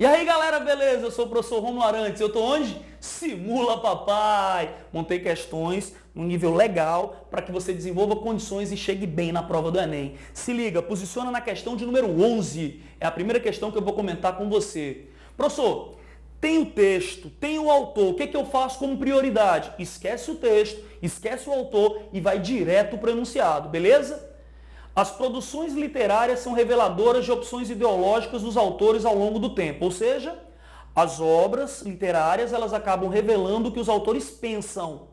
E aí galera, beleza? Eu sou o professor Rômulo Arantes, eu tô onde? Simula Papai! Montei questões num nível legal para que você desenvolva condições e chegue bem na prova do Enem. Se liga, posiciona na questão de número 11, é a primeira questão que eu vou comentar com você. Professor, tem o texto, tem o autor, o que eu faço como prioridade? Esquece o texto, esquece o autor e vai direto para o enunciado, beleza? As produções literárias são reveladoras de opções ideológicas dos autores ao longo do tempo, ou seja, as obras literárias elas acabam revelando o que os autores pensam.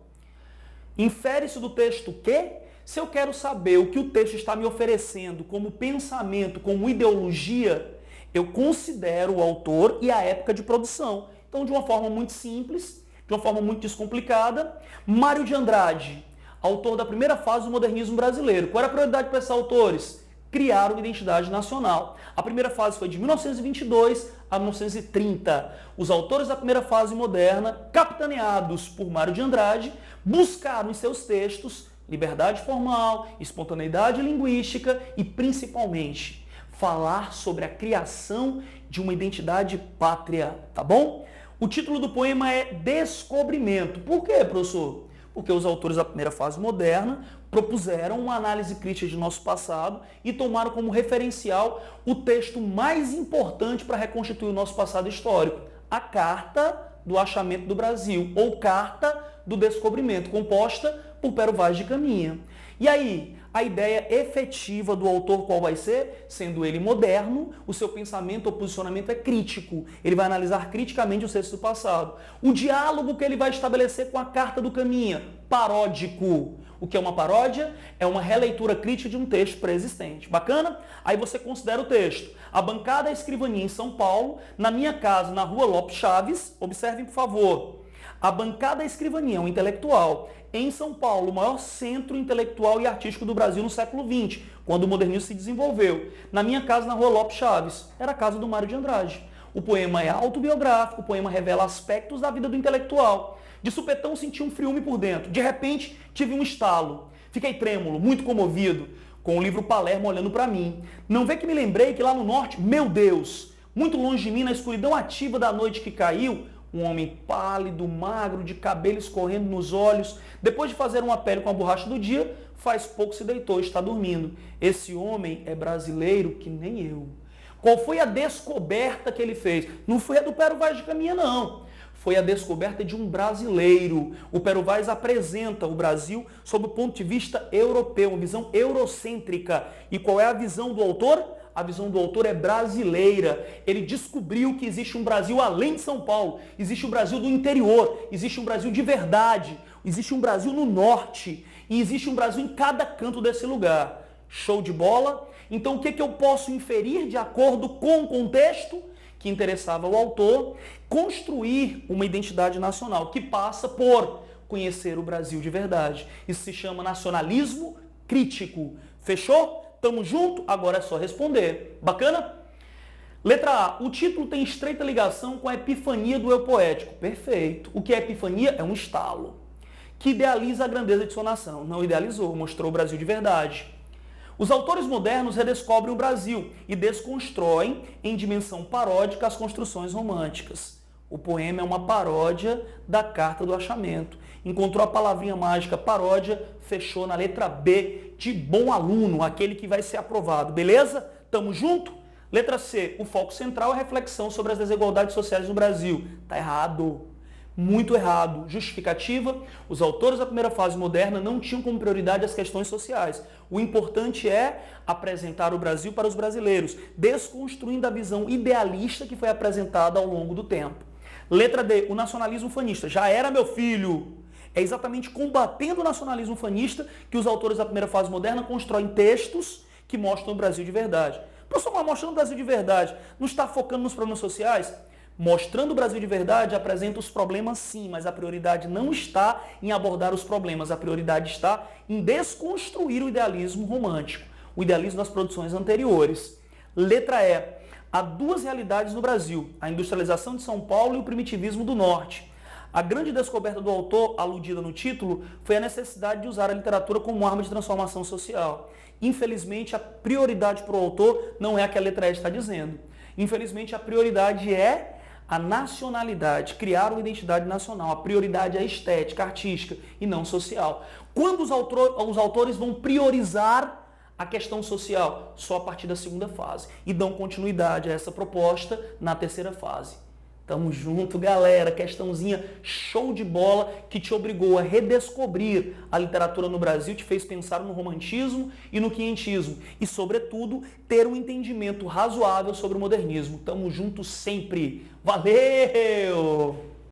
Infere-se do texto o quê? Se eu quero saber o que o texto está me oferecendo como pensamento, como ideologia, eu considero o autor e a época de produção. Então, de uma forma muito simples, de uma forma muito descomplicada, Mário de Andrade, autor da primeira fase do modernismo brasileiro. Qual era a prioridade para esses autores? Criar uma identidade nacional. A primeira fase foi de 1922 a 1930. Os autores da primeira fase moderna, capitaneados por Mário de Andrade, buscaram em seus textos liberdade formal, espontaneidade linguística e, principalmente, falar sobre a criação de uma identidade pátria, tá bom? O título do poema é Descobrimento. Por quê, professor? Porque os autores da primeira fase moderna propuseram uma análise crítica de nosso passado e tomaram como referencial o texto mais importante para reconstituir o nosso passado histórico, a Carta do Achamento do Brasil, ou Carta do Descobrimento, composta por Pero Vaz de Caminha. E aí, a ideia efetiva do autor qual vai ser? Sendo ele moderno, o seu pensamento ou posicionamento é crítico. Ele vai analisar criticamente os textos do passado. O diálogo que ele vai estabelecer com a Carta do Caminha, paródico. O que é uma paródia? É uma releitura crítica de um texto pré-existente. Bacana? Aí você considera o texto. A bancada escrivaninha em São Paulo, na minha casa, na rua Lopes Chaves, observem por favor. A bancada escrivaninha é um intelectual. Em São Paulo, o maior centro intelectual e artístico do Brasil no século XX, quando o modernismo se desenvolveu. Na minha casa, na rua Lopes Chaves, era a casa do Mário de Andrade. O poema é autobiográfico, o poema revela aspectos da vida do intelectual. De supetão, senti um friume por dentro. De repente, tive um estalo. Fiquei trêmulo, muito comovido, com o livro Palermo olhando para mim. Não vê que me lembrei que lá no norte, meu Deus, muito longe de mim, na escuridão ativa da noite que caiu, um homem pálido, magro, de cabelo escorrendo nos olhos, depois de fazer uma pele com a borracha do dia, faz pouco se deitou e está dormindo. Esse homem é brasileiro que nem eu. Qual foi a descoberta que ele fez? Não foi a do Pero Vaz de Caminha, não. Foi a descoberta de um brasileiro. O Pero Vaz apresenta o Brasil sob o ponto de vista europeu, uma visão eurocêntrica. E qual é a visão do autor? A visão do autor é brasileira. Ele descobriu que existe um Brasil além de São Paulo. Existe um Brasil do interior. Existe um Brasil de verdade. Existe um Brasil no norte. E existe um Brasil em cada canto desse lugar. Show de bola? Então o que eu posso inferir de acordo com o contexto que interessava ao autor? Construir uma identidade nacional que passa por conhecer o Brasil de verdade. Isso se chama nacionalismo crítico. Fechou? Tamo junto? Agora é só responder. Bacana? Letra A. O título tem estreita ligação com a epifania do eu poético. Perfeito. O que é epifania? É um estalo que idealiza a grandeza de sua nação. Não idealizou, mostrou o Brasil de verdade. Os autores modernos redescobrem o Brasil e desconstroem em dimensão paródica as construções românticas. O poema é uma paródia da Carta do Achamento. Encontrou a palavrinha mágica paródia, fechou na letra B de bom aluno, aquele que vai ser aprovado. Beleza? Tamo junto? Letra C. O foco central é a reflexão sobre as desigualdades sociais no Brasil. Tá errado. Muito errado. Justificativa: os autores da primeira fase moderna não tinham como prioridade as questões sociais. O importante é apresentar o Brasil para os brasileiros, desconstruindo a visão idealista que foi apresentada ao longo do tempo. Letra D. O nacionalismo fanista. Já era, meu filho. É exatamente combatendo o nacionalismo fanista que os autores da primeira fase moderna constroem textos que mostram o Brasil de verdade. Professor, mas mostrando o Brasil de verdade, não está focando nos problemas sociais? Mostrando o Brasil de verdade apresenta os problemas sim, mas a prioridade não está em abordar os problemas, a prioridade está em desconstruir o idealismo romântico, o idealismo das produções anteriores. Letra E. Há duas realidades no Brasil, a industrialização de São Paulo e o primitivismo do Norte. A grande descoberta do autor, aludida no título, foi a necessidade de usar a literatura como arma de transformação social. Infelizmente, a prioridade para o autor não é a que a letra E está dizendo. Infelizmente, a prioridade é a nacionalidade, criar uma identidade nacional. A prioridade é estética, artística e não social. Quando os autores vão priorizar a questão social? Só a partir da segunda fase. E dão continuidade a essa proposta na terceira fase. Tamo junto, galera. Questãozinha show de bola que te obrigou a redescobrir a literatura no Brasil, te fez pensar no romantismo e no quinhentismo. E, sobretudo, ter um entendimento razoável sobre o modernismo. Tamo junto sempre. Valeu!